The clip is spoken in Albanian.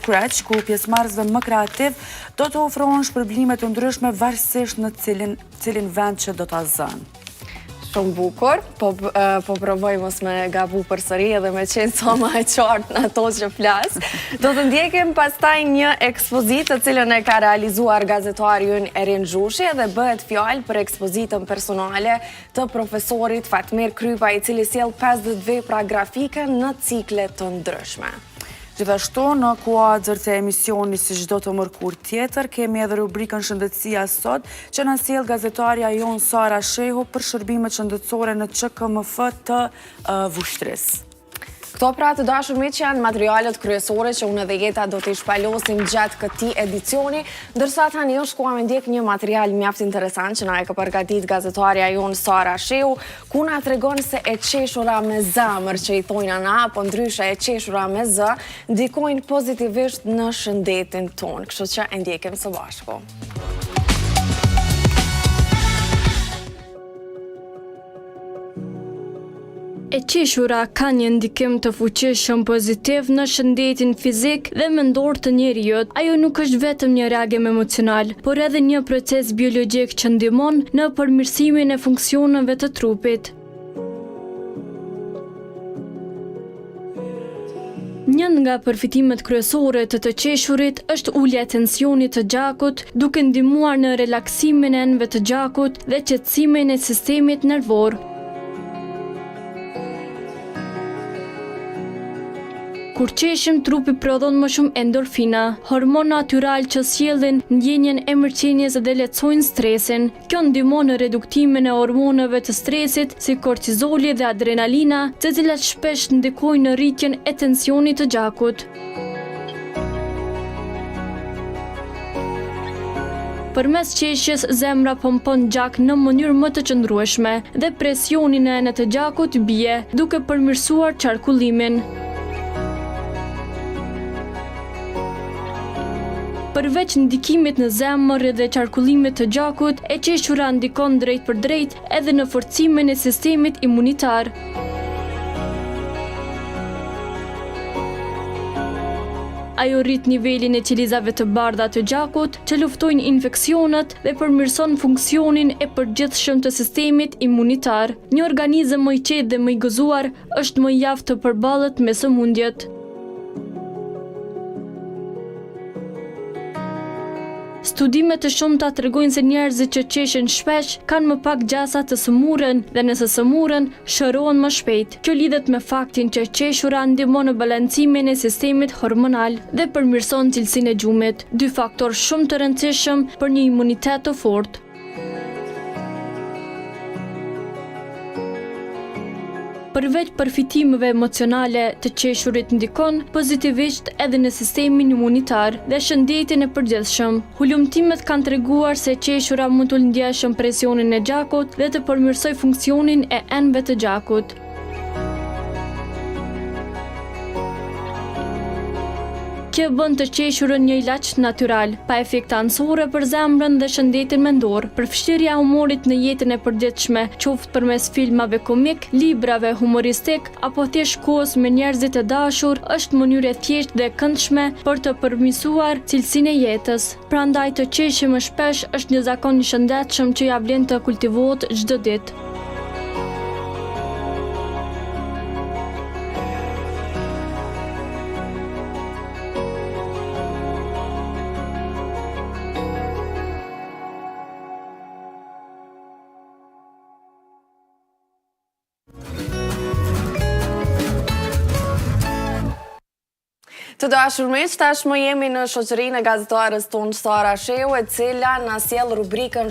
Scratch, ku pjesëmarrësve më kreativ do të ofrohen shpërblime të ndryshme varësisht në cilin vend që do ta zënë. Shumë bukur, po provoj mos me gabu përsëri edhe me qenë sa më e qartë në ato që flas. Do të ndjekim pastaj një ekspozitë të cilën e ka realizuar gazetari ynë Erin Zhushi dhe bëhet fjalë për ekspozitën personale të profesorit Fatmir Krypa, i cili sjell 50 vepra grafike në cikle të ndryshme. Gjithashtu, në kuadër të emisioni si çdo të mërkur tjetër, kemi edhe rubrikën Shëndetësia sot, që na sjell gazetarja jonë Sara Shehu për shërbimet shëndetësore në QKMF të Vushtrisë. Këto pra të dashur miq që janë materialet kryesore që unë dhe Jeta do t'i shpalosim gjatë këtij edicioni, ndërsa tani është koha me ndjek një material mjaft interesant që na e ka përgatit gazetarja jonë Sara Shehu, ku na tregon se e qeshura me zemër që i thojnë ana, apo ndryshe e qeshura me zë, ndikojnë pozitivisht në shëndetin tonë. Kështu që e ndjekim së bashku. E qeshura ka një ndikim të fuqishëm pozitiv në shëndetin fizik dhe mendor të njeriut. Ajo nuk është vetëm një reagim emocional, por edhe një proces biologjik që ndihmon në përmirësimin e funksioneve të trupit. Një nga përfitimet kryesore të qeshurit është ulja e tensionit të gjakut, duke ndihmuar në relaksimin e enëve të gjakut dhe qetësimin e sistemit nervor. Kur qeshim, trupi prodhon më shumë endorfina, hormon natyral që sjellin ndjenjen e mirëqenies dhe lehtësojnë stresin. Kjo ndihmon në reduktimin e hormoneve të stresit, si kortizoli dhe adrenalina, të cilat shpesh ndikojnë në rritjen e tensionit të gjakut. Përmes qeshjes, zemra pompon gjak në mënyrë më të qëndrueshme dhe presioni në enet të gjakut bie, duke përmirësuar qarkullimin. Përveç ndikimit në zemër dhe qarkullimit të gjakut, e qeshura ndikon drejt për drejt edhe në forcimin e sistemit imunitar. Ajo rrit nivelin e qelizave të bardha të gjakut, që luftojnë infeksionet dhe përmirëson funksionin e përgjithshëm të sistemit imunitar. Një organizëm më i qetë dhe më i gëzuar është më i aftë të përballet me sëmundjet. Studimet të shumta tregojnë se njerëzit që qeshin shpesh kanë më pak gjasa të sëmurën dhe nëse sëmurën, shërohen më shpejt. Kjo lidhet me faktin që qeshura ndihmon në balancimin e sistemit hormonal dhe përmirëson cilësinë e gjumit, dy faktorë shumë të rëndësishëm për një imunitet të fortë. Përveç përfitimeve emocionale, të qeshurit ndikon pozitivisht edhe në sistemin imunitar dhe shëndetin e përgjithshëm. Hulumtimet kanë treguar se qeshura mund të ndjeshën presionin e gjakut dhe të përmirësoj funksionin e enëve të gjakut. Kjo bën të qeshurën një ilaç natyral, pa efekte anësore për zemrën dhe shëndetin mendor. Përfshirja e humorit në jetën e përditshme, qoftë përmes filmave komik, librave humoristik apo thjesht kohës me njerëzit e dashur, është mënyrë e thjeshtë dhe e këndshme për të përmirësuar cilësinë e jetës. Prandaj të qeshim më shpesh është një zakon i shëndetshëm që ja vlen të kultivohet çdo ditë. Të dashur miq, tashmë jemi në shoqërinë e gazetares tonë Sara Shehu, e cila na sjell rubrikën